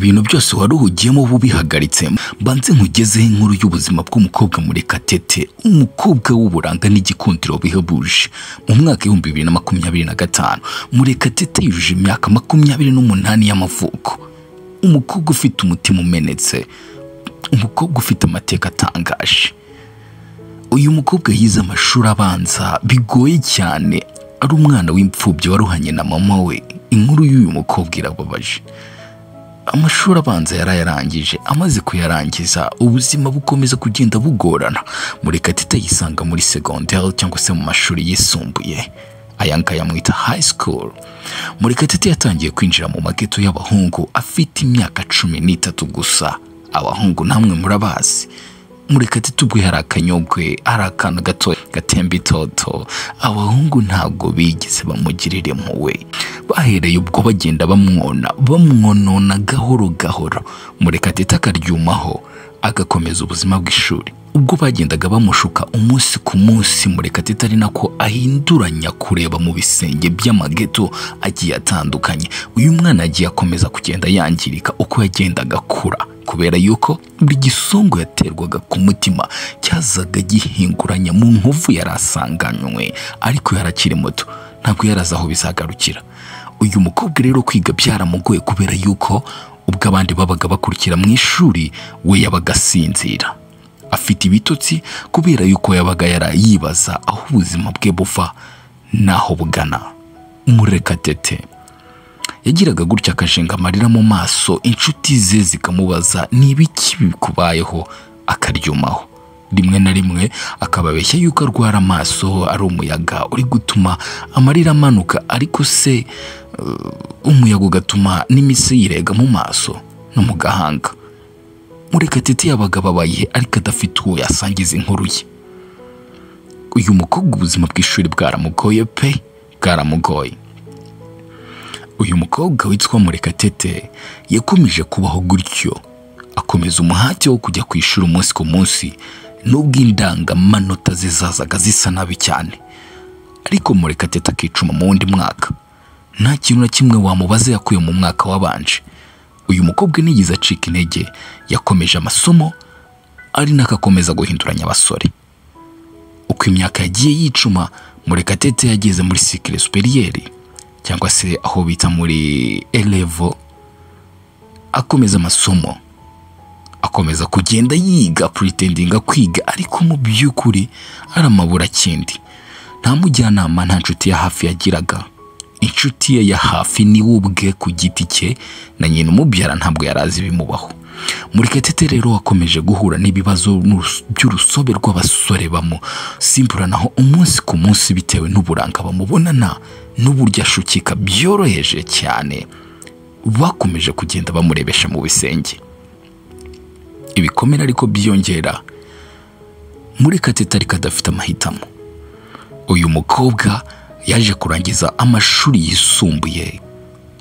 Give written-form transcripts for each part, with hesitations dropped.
ibintu byose waruhugiyemo bubihagaritse banze nkugezeho inkuru y'ubuzima bw'umukobwa Murekatete, umukobwa w'uburanga n'igikundiro bihebuje. Mu mwaka wa 2025 Murekatete yujuje imyaka 28 y'amavuko. Umukobwa ufite umutima umenetse, umukobwa ufite amateka atangaje. Uyu mukobwa yize amashuri abanza bigoye cyane, ari umwana w'imfubyi waruhanye na mama we. Inkuru y'uyu mukobwa irababaje. Amashuri abanza yarayarangije, amaze kuyarangiza ubuzima bukomeza kugenda bugorana. Murekatete yisanga muri secondaire cyangwa se mu mashuri yisumbuye, aya ngaya mwita high school. Murekatete yatangiye kwinjira mu mageto y'abahungu afite imyaka 13 gusa. Abahungu namwe murabazi, Murekatete ubwo yari akanyogwe, ari akana gato gatemba itoto. Abahungu ntabwo bigeze bamugirira impuhwe, bahereye ubwo bagenda bamwonona gahoro gahoro. Murekatete akaryumaho agakomeza ubuzima bw'ishuri. Ubwo bagendaga bamushuka umunsi ku munsi, Murekatete ari nako ahinduranya kureba mu bisenge by'amageto agiye atandukanye. Uyu mwana agiye akomeza kugenda yangirika uko yagendaga akura, kubera yuko buri gisongo yaterwaga ku mutima cyazaga gihinguranya mu nkovu yarasanganywe, ariko yarakiri muto, ntabwo yarazi aho bizagarukira. Uyu mukobwa rero kwiga byaramugoye kubera yuko ubwo abandi babaga bakurikira mu ishuri, we yabaga asinzira afite ibitotsi kubera yuko yabaga yarayibaza aho ubuzima bwe buva naho bugana. Murekatete yagiraga gutya akajenga amarira mu maso, inshuti ze zikamubaza n'ibiki bikubayeho, akaryumaho. Rimwe na rimwe akababeshya yuko arwara amaso, ari umuyaga uri gutuma amarira amanuka, ariko se umuyaga ugatuma n'imise yirega mu maso no mu gahanga. Murekatete yabaga babaye ariko adafite uwo yasangiza inkuru ye. Uyu mukobwa ubuzima bw'ishuri bwaramugoye pe, bwaramugoye. Uyu mukobwa witwa Murekatete yakomeje kubaho gutyo, akomeza umuhati wo kujya ku ishuri umunsi ku munsi, nubwo indangamanota zizazaga zisa nabi cyane. Ariko Murekatete akicuma mu wundi mwaka, nta kintu na kimwe wamubaza yakuye mu mwaka wabanje. Uyu mukobwa ntiyize acika intege, yakomeje amasomo, ari nakakomeza guhinduranya abasore. Uko imyaka yagiye yicuma, Murekatete yageze muri cycle supérieure cyangwa se aho bita muri A-level, akomeza amasomo, akomeza kugenda yiga, pretendinga kwiga, ariko mu by'ukuri aramabura kindi. Nta mujyanama, nta nshuti ya hafi yagiraga. Inshuti ye ya hafi ni ubwe ku giti cye, na nyina umubyara ntabwo yarazi bimubaho. Murekatete rero wakomeje guhura n'ibibazo by'urusobe rw'abasore bamusimburanaho umunsi ku munsi bitewe n'uburanga bamubonana n'uburyo ashukika byoroheje cyane. Bakomeje kugenda bamurebesha mu bisenge. Ibikomere ariko byongera. Murekatete ariko adafite amahitamo. Uyu mukobwa yaje kurangiza amashuri yisumbuye,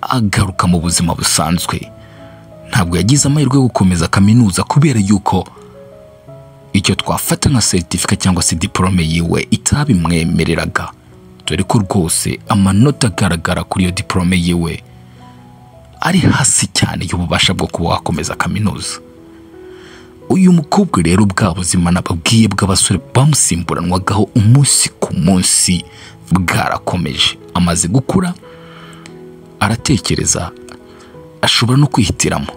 agaruka mu buzima busanzwe. Ntabwo yagize amahirwe yo gukomeza kaminuza kubera yuko icyo twafata nka certificate cyangwa se diplome yiwe itabimwemereraga, dore ko rwose amanota agaragara kuri iyo diplome yiwe ari hasi cyane y'ububasha bwo kuba wakomeza kaminuza. Uyu mukobwa rero bwa buzima nababwiye bw'abasore bamusimburanwagaho umunsi ku munsi bwarakomeje. Amaze gukura aratekereza, ashobora no kwihitiramo,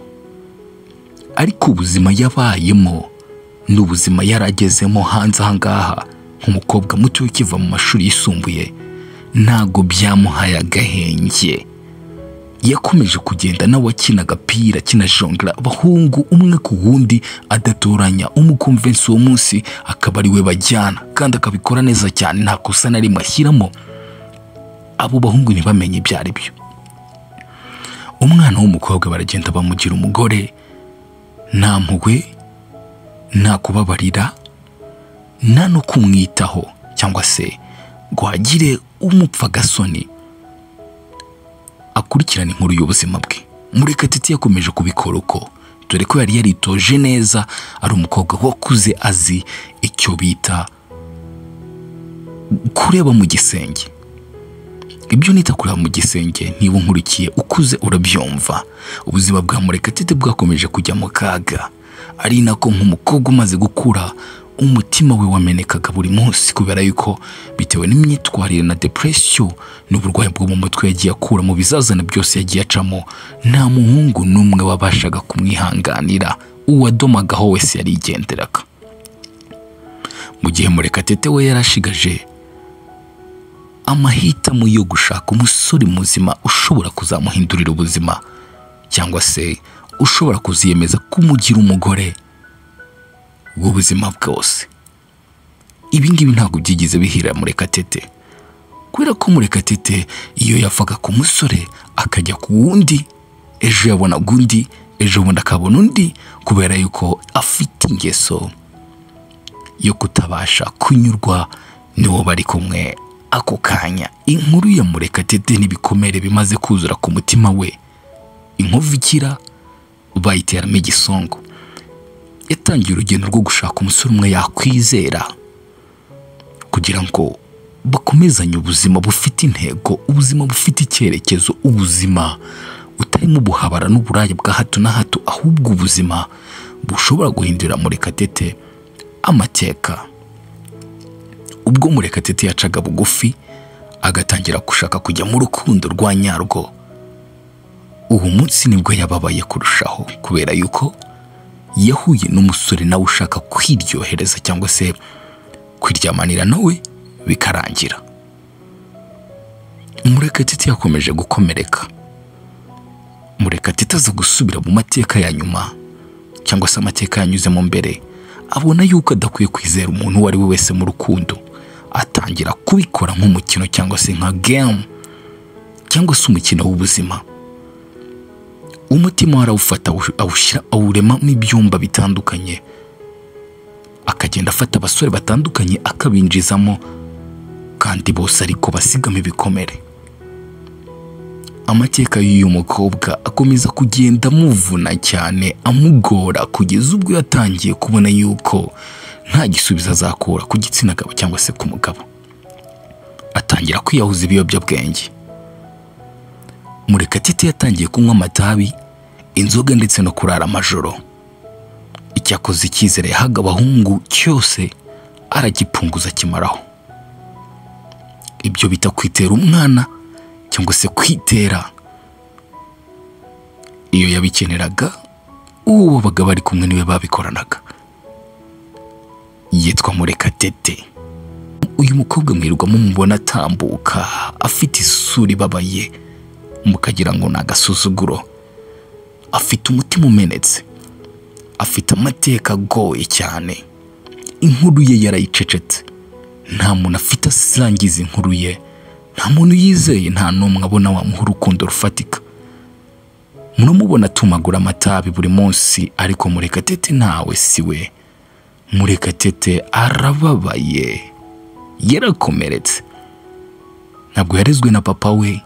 ariko ubuzima yabayemo n'ubuzima yaragezemo hanze ahangaha nk'umukobwa muto ukiva mu mashuri yisumbuye ntago byamuhaye agahenge. Yakomeje kugenda nawe akina agapira, akina jongla, abahungu umwe ku wundi adatoranya, umukonvensi uwo munsi akaba ari we bajyana, kandi akabikora neza cyane, nta kosa na rimwe ashyiramo. Abo bahungu ntibamenye ibyo ari byo. Umwana w'umukobwa baragenda bamugira umugore, nta mpuhwe, nta kubabarira, nta no kumwitaho cyangwa se ngo hagire umupfa gasoni akurikirana inkuru y'ubuzima bwe. Murekatete yakomeje kubikora uko, dore ko yari yaritoje neza, ari umukobwa wakuze azi icyo bita kureba mu gisenge. ibyo nita kureba mu gisenge niba nkurikiye ukuze urabyumva. Ubuzima bwa Murekatete bwakomeje kujya mu kaga, ari nako nk'umukobwa umaze gukura umutima we wamenekaga buri munsi kubera yuko bitewe n'imyitwarire na depression n'uburwayi bwo mu mutwe yagiye akura mu bizazane byose yagiye acamo. Nta muhungu n'umwe wabashaga kumwihanganira, uwadomagaho wese yarigenderaga. Mu gihe Murekatete we yarashigaje amahitamo yo gushaka umusore muzima ushobora kuzamuhindurira ubuzima, cyangwa se ushobora kuziyemeza kumugira umugore w'ubuzima bwose. Ibi ngibi ntabwo byigize bihira Murekatete, kubera ko Murekatete iyo yavaga ku musore akajya ku wundi, ejo yabonaga undi, ejo bundi akabona undi, kubera yuko afite ingeso yo kutabasha kunyurwa n'uwo bari kumwe ako kanya. Inkuru ya Murekatete n'ibikomere bimaze kuzura ku mutima we, inkovu ikira bayiteramo igisongo. Yatangiye urugendo rwo gushaka umusore umwe yakwizera kugira ngo bakomezanye ubuzima bufite intego, ubuzima bufite icyerekezo, ubuzima butarimo ubuhabara n'uburaya bwa hato na hato, ahubwo ubuzima bushobora guhindura Murekatete amateka. Ubwo Murekatete yacaga bugufi agatangira gushaka kujya mu rukundo rwa nyarwo, uwo munsi nibwo yababaye kurushaho, kubera yuko yahuye n'umusore nawe ushaka kwiryohereza cyangwa se kwiryamanira nawe bikarangira. Murekatete yakomeje gukomereka. Murekatete aza gusubira mu mateka ya nyuma, cyangwa se amateka yanyuzemo mbere, abona yuko adakwiye kwizera umuntu uwo ari we wese mu rukundo. Atangira kubikora nk'umukino cyangwa se nka game, cyangwa se umukino w'ubuzima. Umutima warawufata awurema n'ibyumba bitandukanye, akagenda afata abasore batandukanye akabinjizamo, kandi bose ariko basigamo ibikomere. Amateka y'uyu mukobwa akomeza kugenda amuvuna cyane, amugora, kugeza ubwo yatangiye kubona yuko nta gisubizo azakura ku gitsina gabo cyangwa se ku mugabo. Atangira kwiyahuza ibiyobyabwenge. Murekatete yatangiye kunywa amatabi, inzoga ndetse no kurara amajoro. Icyakoze icyizere yahaga abahungu cyose aragipunguza kimaraho. Ibyo bita kwitera umwana cyangwa se kwitera. Iyo yabikeneraga, uwo babaga bari kumwe niwe babikoranaga. Yitwa Murekatete. Uyu mukobwa mwirirwa mumubona atambuka afite isura ibabaye, mukagira ngo ni agasuzuguro. Afite umutima umenetse, afite amateka agoye cyane. Inkuru ye yarayicecetse, nta muntu afite asangiza inkuru ye, nta muntu yizeye, nta n'umwe abona wamuha urukundo rufatika. Muramubona atumagura amatabi buri munsi, ariko Murekatete ntawe siwe. Murekatete arababaye, yarakomeretse. Ntabwo yarezwe na papa we,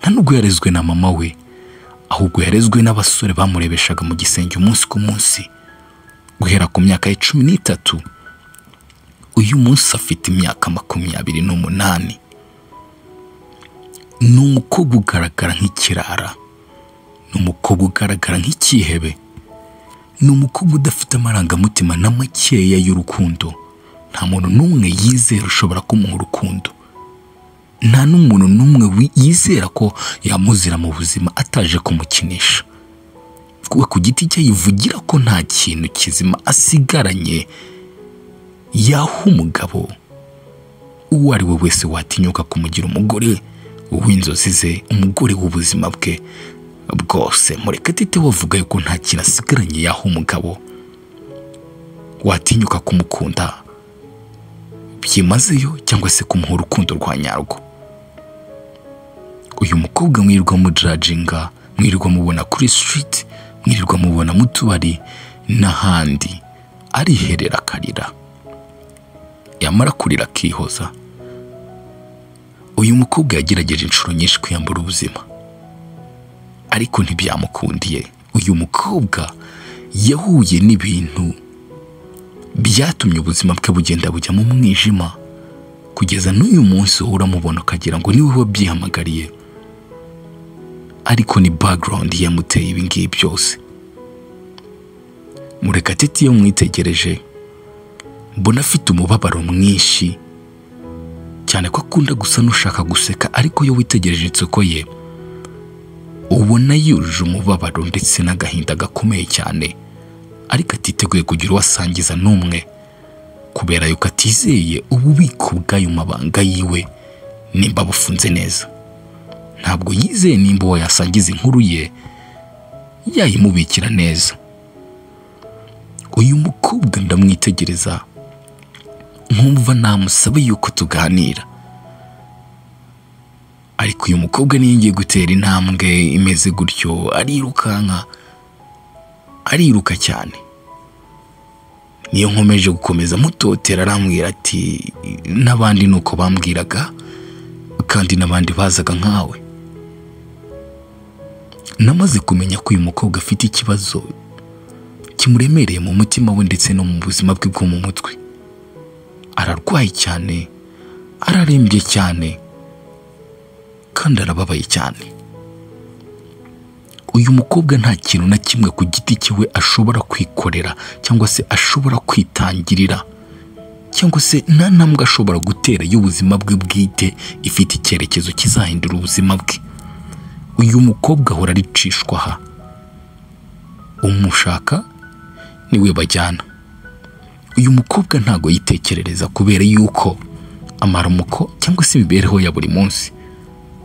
nta nubwo yarezwe na mama we, ahubwo yarezwe n'abasore bamurebeshaga mu gisenge umunsi ku munsi. Guhera ku myaka ya 13, uyu munsi afite imyaka 28. Ni umukobwa ugaragara nk'ikirara, ni umukobwa ugaragara nk'ikihebe, ni umukobwa udafite amarangamutima na makeya y'urukundo. Nta muntu n'umwe yizera ushobora kumuha urukundo, nta n'umuntu n'umwe yizera ko yamuzira mu buzima ataje kumukinisha. Kuba ku giti cye yivugira ko nta kintu kizima asigaranye yaha umugabo uwo ari we wese watinyuka kumugira umugore w'inzozi ze, umugore w'ubuzima bwe bwose. Murekatete wavuga yuko nta kintu asigaranye yaha umugabo watinyuka kumukunda byimazeyo, cyangwa se kumuha urukundo rwa nyarwo. Uyu mukobwa mwirirwa mujajinga, mwirirwa mubona kuri street, mwirirwa mubona mu tubari n'ahandi, ariherera akarira, yamara kurira akihoza. Uyu mukobwa yagerageje inshuro nyinshi kwiyambura ubuzima, ariko ntibyamukundiye. Uyu mukobwa yahuye n'ibintu byatumye ubuzima bwe bugenda bujya mu mwijima, kugeza n'uyu munsi uramubona ukagira ngo niwe wabyihamagariye, ariko ni background yamuteye ibi ngibi byose. Murekatete iyo mwitegereje mbona afite umubabaro mwinshi cyane, ko akunda gusa n'ushaka guseka, ariko iyo witegereje inseko ye ubona yuje umubabaro ndetse n'agahinda gakomeye cyane, ariko atiteguye kugira uwasangiza n'umwe kubera yuko atizeye ububiko bw'ayo mabanga yiwe nimba bufunze neza. Ntabwo yizeye nimba uwo yasangiza inkuru ye yayimubikira neza. Uyu mukobwa ndamwitegereza nkumva namusaba yuko tuganira, ariko uyu mukobwa niyo ngiye gutera intambwe imeze gutyo ariruka cyane. Niyo nkomeje gukomeza mutotera arambwira ati n'abandi nuko bambwiraga, kandi n'abandi bazaga nkawe. Namaze kumenya ko uyu mukobwa afite ikibazo kimuremereye mu mutima we ndetse no mu buzima bwe bwo mu mutwe. Ararwaye cyane, ararembye cyane, kandi arababaye cyane. Uyu mukobwa nta kintu na kimwe ku giti cyiwe ashobora kwikorera cyangwa se ashobora kwitangirira, cyangwa se nta ntambwe ashobora gutera y'ubuzima bwe bwite ifite icyerekezo kizahindura ubuzima bwe. Uyu mukobwa ahora aricishwa aha, umushaka niwe bajyana. Uyu mukobwa ntago yitekerereza kubera yuko amaramuko cyangwa se imibereho ya buri munsi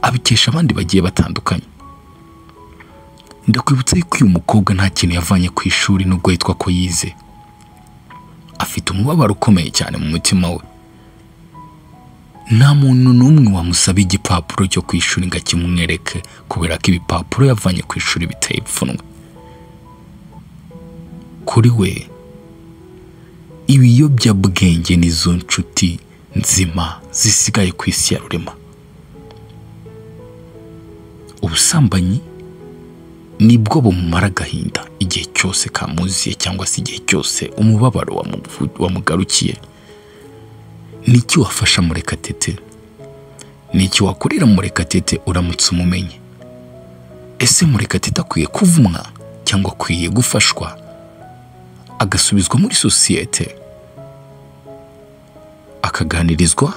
abikesha abandi bagiye batandukanye. Ndakwibutsa yuko uyu mukobwa nta kintu yavanye ku ishuri nubwo yitwa ko yize. Afite umubabaro ukomeye cyane mu mutima we. Nta muntu n'umwe wamusaba igipapuro cyo ku ishuri ngo akimwereke kubera ko ibipapuro yavanye ku ishuri biteye ipfunwe. Kuri we ibiyobyabwenge nizo nshuti nzima zisigaye ku isi ya rurema. Ubusambanyi nibwo bumumara agahinda igihe cyose kamuziye, cyangwa se igihe cyose umubabaro wamugarukiye. Niki wafasha Murekatete? Niki wakorera Murekatete uramutse umumenye? Ese Murekatete akwiye kuvumwa cyangwa akwiye gufashwa agasubizwa muri sosiyete, akaganirizwa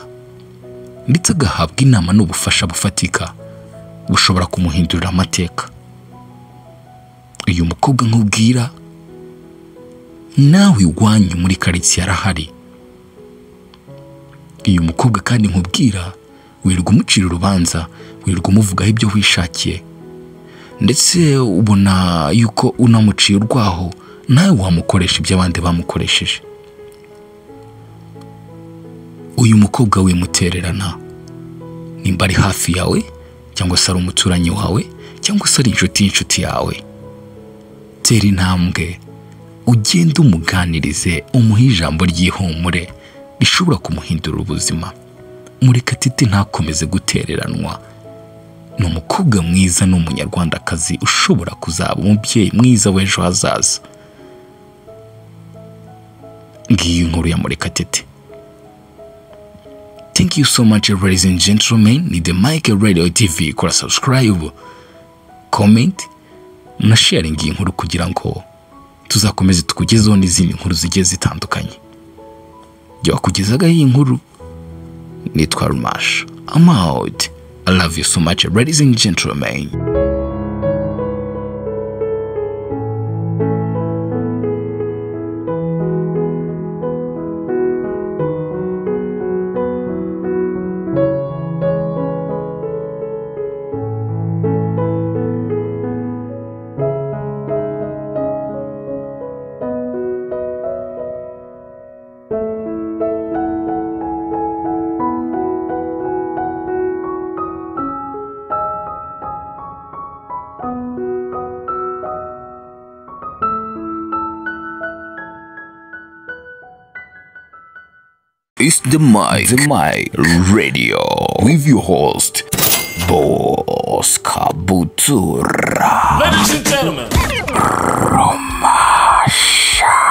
ndetse agahabwa inama n'ubufasha bufatika bushobora kumuhindurira amateka? Uyu mukobwa nkubwira nawe iwanyu muri karitsiye arahari. Uyu mukobwa kandi nkubwira wirirwa umucira urubanza, wirirwa umuvugaho ibyo wishakiye, ndetse ubona yuko unamuciye urwaho nawe wamukoresha ibyo abandi bamukoresheje. Uyu mukobwa wimutererana nimba ari hafi yawe, cyangwa se ari umuturanyi wawe, cyangwa se ari inshuti yawe. Tera intambwe ugende umuganirize, umuhe ijambo ry'ihumure rishobora kumuhindura ubuzima. Murekatete ntakomeze gutereranwa. Ni umukobwa mwiza n'umunyarwandakazi ushobora kuzaba umubyeyi mwiza w'ejo hazaza. Ngiyi inkuru ya Murekatete. Thank you so much, ladies and gentlemen. Ni The Mike Radio TV. Kora subscribe, comment na sharing iyi nkuru kugira ngo tuzakomeze tukugezeho n'izindi nkuru zigiye zitandukanye. Jya wakugezaga iyi nkuru nitwa Rumash. I'm out. I love you so much, ladies and gentlemen. It's The Mike Radio with your host, Boss Kabutura. Ladies and gentlemen, Rumasha.